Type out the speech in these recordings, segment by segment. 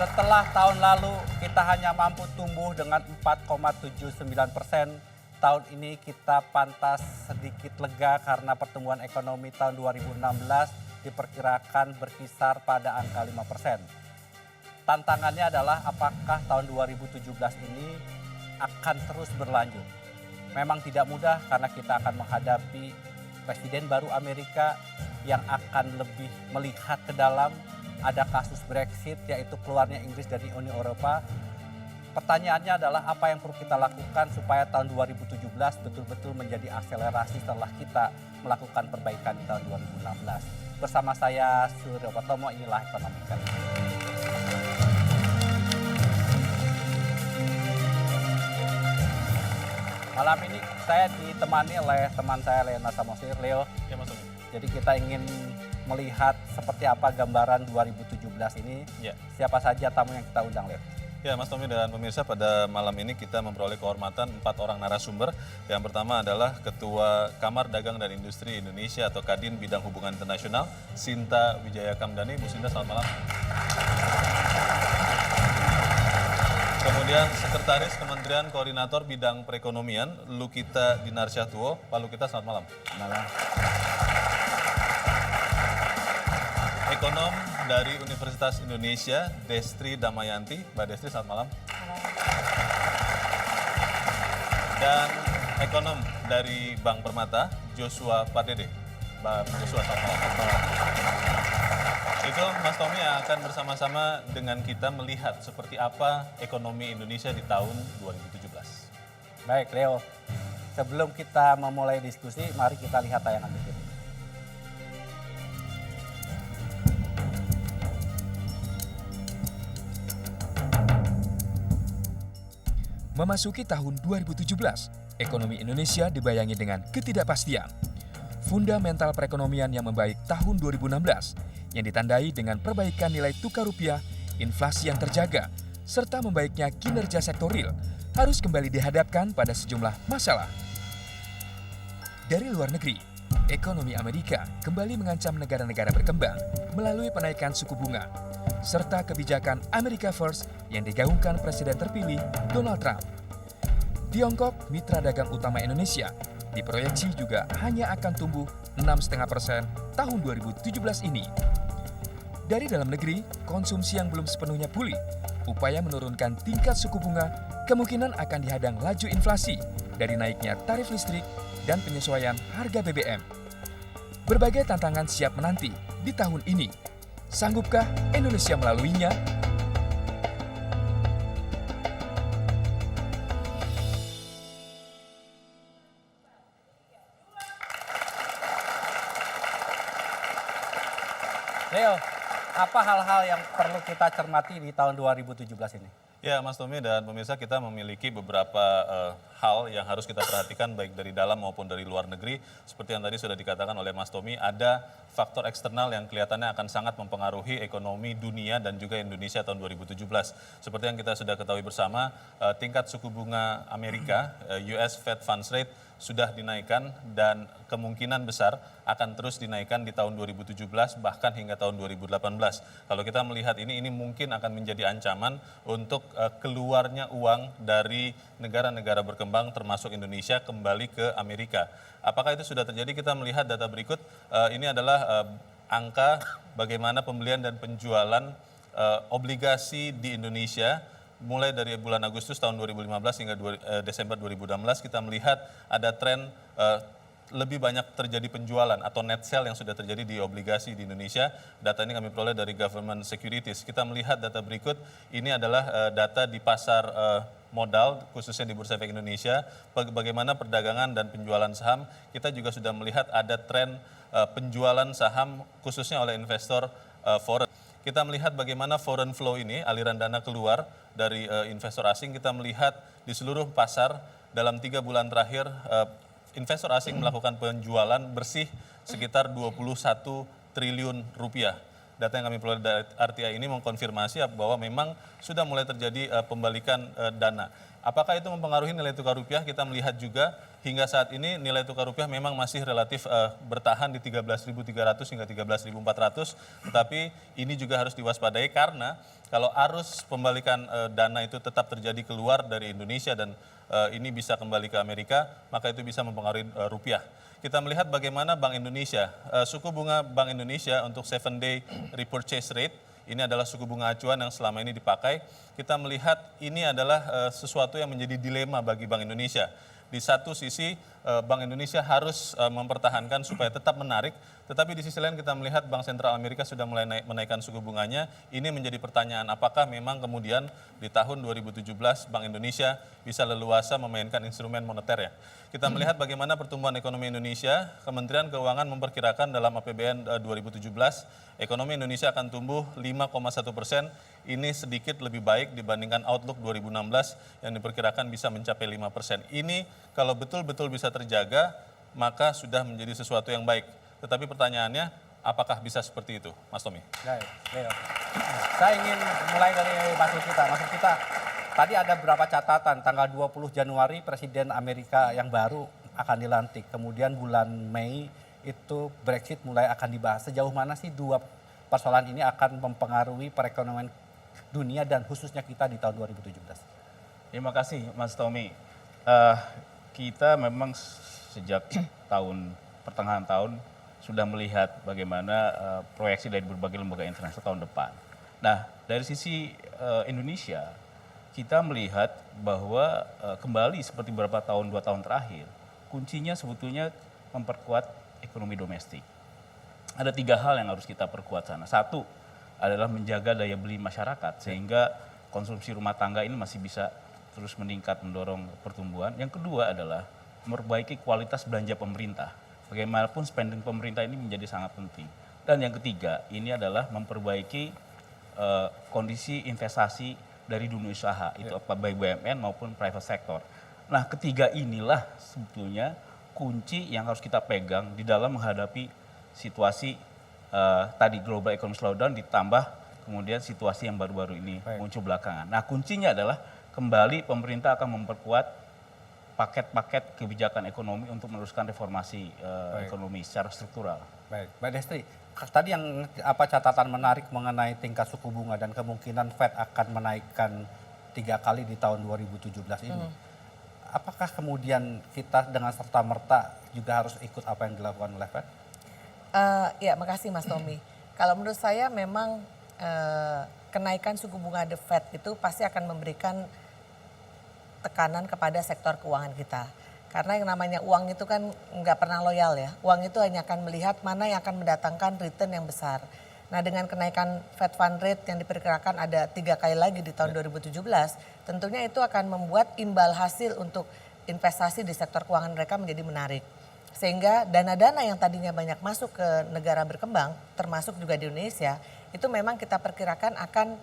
Setelah tahun lalu kita hanya mampu tumbuh dengan 4,79%, tahun ini kita pantas sedikit lega karena pertumbuhan ekonomi tahun 2016 diperkirakan berkisar pada angka 5%. Tantangannya adalah apakah tahun 2017 ini akan terus berlanjut. Memang tidak mudah karena kita akan menghadapi Presiden baru Amerika yang akan lebih melihat ke dalam. Ada kasus Brexit, yaitu keluarnya Inggris dari Uni Eropa. Pertanyaannya adalah apa yang perlu kita lakukan supaya tahun 2017 betul-betul menjadi akselerasi setelah kita melakukan perbaikan di tahun 2016. Bersama saya Suryo Patomo, inilah Ekonomika. Malam ini saya ditemani oleh teman saya Leo Samosir. Leo, Ya, Mas Tommy. jadi kita ingin melihat seperti apa gambaran 2017 ini. Ya. Siapa saja tamu yang kita undang, Leo? Ya, Mas Tommy dan pemirsa, pada malam ini kita memperoleh kehormatan 4 orang narasumber. Yang pertama adalah Ketua Kamar Dagang dan Industri Indonesia atau Kadin Bidang Hubungan Internasional, Sinta Wijaya Kamdani. Bu Sinta, selamat malam. Kemudian Sekretaris Kementerian Koordinator Bidang Perekonomian, Lukita Dinarsyahtuo. Pak Lukita, selamat malam. Malam. Ekonom dari Universitas Indonesia, Destri Damayanti. Mbak Destri, selamat malam. Dan ekonom dari Bank Permata, Joshua Pardede. Mbak Joshua, selamat malam. Itu Mas Tommy yang akan bersama-sama dengan kita melihat seperti apa ekonomi Indonesia di tahun 2017. Baik, Leo. Sebelum kita memulai diskusi, mari kita lihat tayangan berikut ini. Memasuki tahun 2017, ekonomi Indonesia dibayangi dengan ketidakpastian. Fundamental perekonomian yang membaik tahun 2016 yang ditandai dengan perbaikan nilai tukar rupiah, inflasi yang terjaga, serta membaiknya kinerja sektor real harus kembali dihadapkan pada sejumlah masalah. Dari luar negeri, ekonomi Amerika kembali mengancam negara-negara berkembang melalui penaikan suku bunga, serta kebijakan America First yang digaungkan Presiden terpilih Donald Trump. Tiongkok, mitra dagang utama Indonesia, diproyeksi juga hanya akan tumbuh 6,5% tahun 2017 ini. Dari dalam negeri, konsumsi yang belum sepenuhnya pulih, upaya menurunkan tingkat suku bunga kemungkinan akan dihadang laju inflasi dari naiknya tarif listrik dan penyesuaian harga BBM. Berbagai tantangan siap menanti di tahun ini. Sanggupkah Indonesia melaluinya? Leo, apa hal-hal yang perlu kita cermati di tahun 2017 ini? Ya, Mas Tommy dan pemirsa, kita memiliki beberapa hal yang harus kita perhatikan baik dari dalam maupun dari luar negeri. Seperti yang tadi sudah dikatakan oleh Mas Tommy, ada faktor eksternal yang kelihatannya akan sangat mempengaruhi ekonomi dunia dan juga Indonesia tahun 2017. Seperti yang kita sudah ketahui bersama, tingkat suku bunga Amerika, US Fed Funds Rate, sudah dinaikkan dan kemungkinan besar akan terus dinaikkan di tahun 2017 bahkan hingga tahun 2018. Kalau kita melihat ini mungkin akan menjadi ancaman untuk keluarnya uang dari negara-negara berkembang termasuk Indonesia kembali ke Amerika. Apakah itu sudah terjadi? Kita melihat data berikut. Ini adalah angka bagaimana pembelian dan penjualan obligasi di Indonesia mulai dari bulan Agustus tahun 2015 hingga Desember 2016. Kita melihat ada tren lebih banyak terjadi penjualan atau net sale yang sudah terjadi di obligasi di Indonesia. Data ini kami peroleh dari Government Securities. Kita melihat data berikut, ini adalah data di pasar modal, khususnya di Bursa Efek Indonesia. Bagaimana perdagangan dan penjualan saham, kita juga sudah melihat ada tren penjualan saham khususnya oleh investor foreign. Kita melihat bagaimana foreign flow ini, aliran dana keluar dari investor asing. Kita melihat di seluruh pasar dalam 3 bulan terakhir investor asing melakukan penjualan bersih sekitar 21 triliun rupiah. Data yang kami peroleh dari RTI ini mengkonfirmasi bahwa memang sudah mulai terjadi pembalikan dana. Apakah itu mempengaruhi nilai tukar rupiah? Kita melihat juga hingga saat ini nilai tukar rupiah memang masih relatif bertahan di 13.300 hingga 13.400. Tetapi ini juga harus diwaspadai karena kalau arus pembalikan dana itu tetap terjadi keluar dari Indonesia dan ini bisa kembali ke Amerika, maka itu bisa mempengaruhi rupiah. Kita melihat bagaimana Bank Indonesia, suku bunga Bank Indonesia untuk 7-day repurchase rate, ini adalah suku bunga acuan yang selama ini dipakai. Kita melihat ini adalah sesuatu yang menjadi dilema bagi Bank Indonesia. Di satu sisi Bank Indonesia harus mempertahankan supaya tetap menarik, tetapi di sisi lain kita melihat Bank Sentral Amerika sudah mulai menaikkan suku bunganya. Ini menjadi pertanyaan apakah memang kemudian di tahun 2017 Bank Indonesia bisa leluasa memainkan instrumen moneter ya. Kita melihat bagaimana pertumbuhan ekonomi Indonesia, Kementerian Keuangan memperkirakan dalam APBN 2017, ekonomi Indonesia akan tumbuh 5,1%. Ini sedikit lebih baik dibandingkan outlook 2016 yang diperkirakan bisa mencapai 5%. Ini kalau betul-betul bisa terjaga, maka sudah menjadi sesuatu yang baik. Tetapi pertanyaannya, apakah bisa seperti itu, Mas Tommy? Baik, Leo. Saya ingin mulai dari Mas kita. Tadi ada beberapa catatan, tanggal 20 Januari Presiden Amerika yang baru akan dilantik. Kemudian bulan Mei itu Brexit mulai akan dibahas. Sejauh mana sih dua persoalan ini akan mempengaruhi perekonomian dunia dan khususnya kita di tahun 2017? Terima kasih Mas Tommy. Kita memang sejak pertengahan tahun sudah melihat bagaimana proyeksi dari berbagai lembaga internasional tahun depan. Nah, dari sisi Indonesia, kita melihat bahwa kembali seperti beberapa tahun, 2 tahun terakhir, kuncinya sebetulnya memperkuat ekonomi domestik. Ada 3 hal yang harus kita perkuat sana. 1 adalah menjaga daya beli masyarakat sehingga konsumsi rumah tangga ini masih bisa terus meningkat mendorong pertumbuhan. Yang kedua adalah memperbaiki kualitas belanja pemerintah. Bagaimanapun spending pemerintah ini menjadi sangat penting. Dan yang ketiga ini adalah memperbaiki kondisi investasi dari dunia usaha, itu apa baik BUMN maupun private sector. Nah, ketiga inilah sebetulnya kunci yang harus kita pegang di dalam menghadapi situasi tadi global economic slowdown ditambah kemudian situasi yang baru-baru ini muncul belakangan. Nah, kuncinya adalah kembali pemerintah akan memperkuat paket-paket kebijakan ekonomi untuk meneruskan reformasi ekonomi secara struktural. Baik, Mbak Destri, tadi yang catatan menarik mengenai tingkat suku bunga dan kemungkinan Fed akan menaikkan 3 kali di tahun 2017 ini. Apakah kemudian kita dengan serta-merta juga harus ikut apa yang dilakukan oleh Fed? Ya, makasih Mas Tommy. Kalau menurut saya memang kenaikan suku bunga The Fed itu pasti akan memberikan tekanan kepada sektor keuangan kita. Karena yang namanya uang itu kan nggak pernah loyal ya. Uang itu hanya akan melihat mana yang akan mendatangkan return yang besar. Nah, dengan kenaikan Fed Fund Rate yang diperkirakan ada 3 kali lagi di tahun 2017, tentunya itu akan membuat imbal hasil untuk investasi di sektor keuangan mereka menjadi menarik. Sehingga dana-dana yang tadinya banyak masuk ke negara berkembang, termasuk juga di Indonesia, itu memang kita perkirakan akan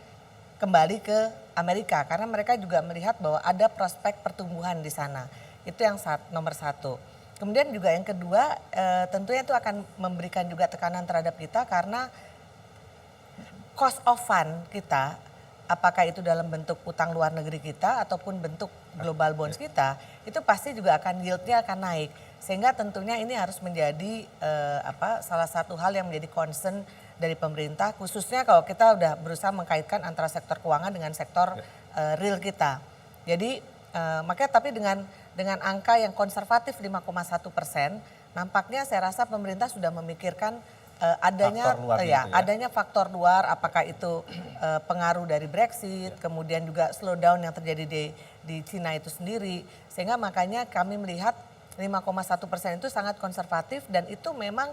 kembali ke Amerika. Karena mereka juga melihat bahwa ada prospek pertumbuhan di sana. Itu yang nomor 1. Kemudian juga yang kedua, tentunya itu akan memberikan juga tekanan terhadap kita karena cost of fund kita, apakah itu dalam bentuk utang luar negeri kita ataupun bentuk global bonds kita, itu pasti juga akan yieldnya akan naik. Sehingga tentunya ini harus menjadi salah satu hal yang menjadi concern dari pemerintah, khususnya kalau kita udah berusaha mengkaitkan antara sektor keuangan dengan sektor real kita. Jadi makanya tapi dengan angka yang konservatif 5,1%, nampaknya saya rasa pemerintah sudah memikirkan adanya faktor luar, apakah itu pengaruh dari Brexit, kemudian juga slowdown yang terjadi di Cina itu sendiri, sehingga makanya kami melihat 5,1% itu sangat konservatif dan itu memang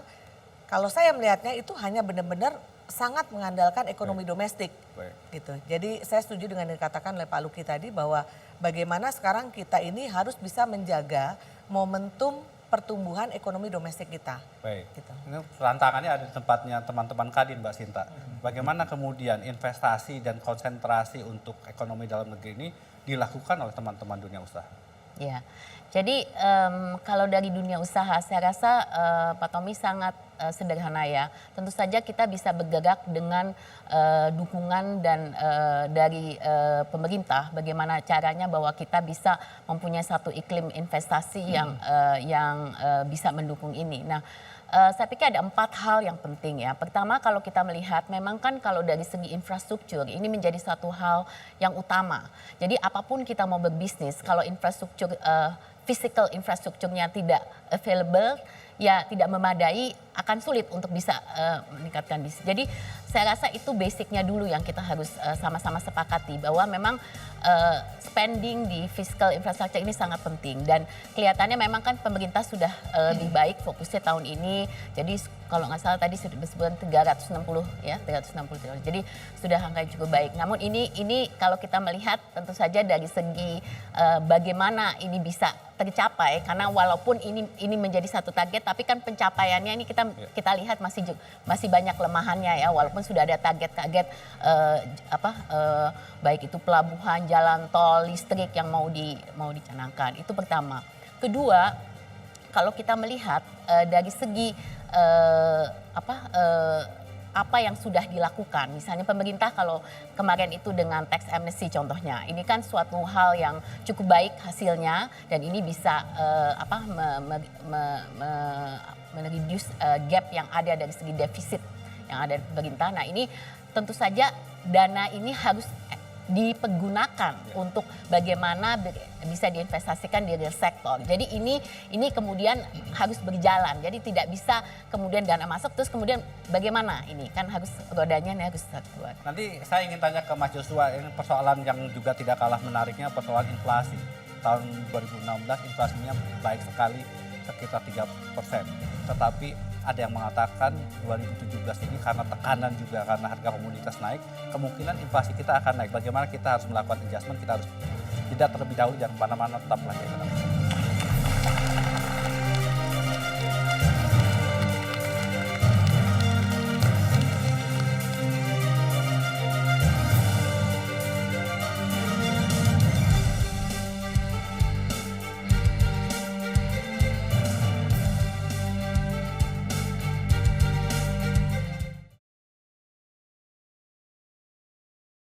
kalau saya melihatnya itu hanya benar-benar sangat mengandalkan ekonomi domestik, gitu. Jadi saya setuju dengan yang dikatakan oleh Pak Luki tadi bahwa bagaimana sekarang kita ini harus bisa menjaga momentum pertumbuhan ekonomi domestik kita. Baik. Gitu. Ini tantangannya ada di tempatnya teman-teman Kadin, Mbak Sinta. Bagaimana kemudian investasi dan konsentrasi untuk ekonomi dalam negeri ini dilakukan oleh teman-teman dunia usaha? Ya, Jadi kalau dari dunia usaha, saya rasa Pak Tommy sangat sederhana ya. Tentu saja kita bisa bergerak dengan dukungan dan dari pemerintah. Bagaimana caranya bahwa kita bisa mempunyai satu iklim investasi yang bisa mendukung ini. Nah, saya pikir ada 4 hal yang penting ya. Pertama, kalau kita melihat memang kan kalau dari segi infrastruktur ini menjadi satu hal yang utama. Jadi apapun kita mau berbisnis, kalau infrastruktur physical infrastrukturnya tidak available, ya tidak memadai, akan sulit untuk bisa meningkatkan bisnis. Jadi saya rasa itu basicnya dulu yang kita harus sama-sama sepakati bahwa memang spending di fiscal infrastructure ini sangat penting dan kelihatannya memang kan pemerintah sudah lebih baik fokusnya tahun ini. Jadi kalau nggak salah tadi sudah disebutkan 360 ya, 360 triliun. Jadi sudah angka yang cukup baik. Namun ini kalau kita melihat tentu saja dari segi bagaimana ini bisa tercapai karena walaupun ini menjadi satu target tapi kan pencapaiannya ini kita lihat masih banyak kelemahannya ya walaupun sudah ada target-target baik itu pelabuhan, jalan tol, listrik yang mau dicanangkan. Itu pertama. Kedua, kalau kita melihat dari segi apa yang sudah dilakukan. Misalnya pemerintah kalau kemarin itu dengan tax amnesty contohnya. Ini kan suatu hal yang cukup baik hasilnya dan ini bisa mereduce gap yang ada dari segi defisit yang ada di pemerintah. Nah, ini tentu saja dana ini harus dipergunakan untuk bagaimana bisa diinvestasikan di real sektor. Jadi ini kemudian harus berjalan. Jadi tidak bisa kemudian dana masuk terus kemudian bagaimana ini kan harus rodanya ini harus buat. Nanti saya ingin tanya ke Mas Joshua, ini persoalan yang juga tidak kalah menariknya persoalan inflasi. Tahun 2016 inflasinya baik sekali sekitar 3%. Tetapi ada yang mengatakan 2017 ini karena tekanan juga karena harga komoditas naik, kemungkinan inflasi kita akan naik. Bagaimana kita harus melakukan adjustment, kita harus tidak terlebih dahulu, jangan kemana-mana, tetaplah di Ekonomi.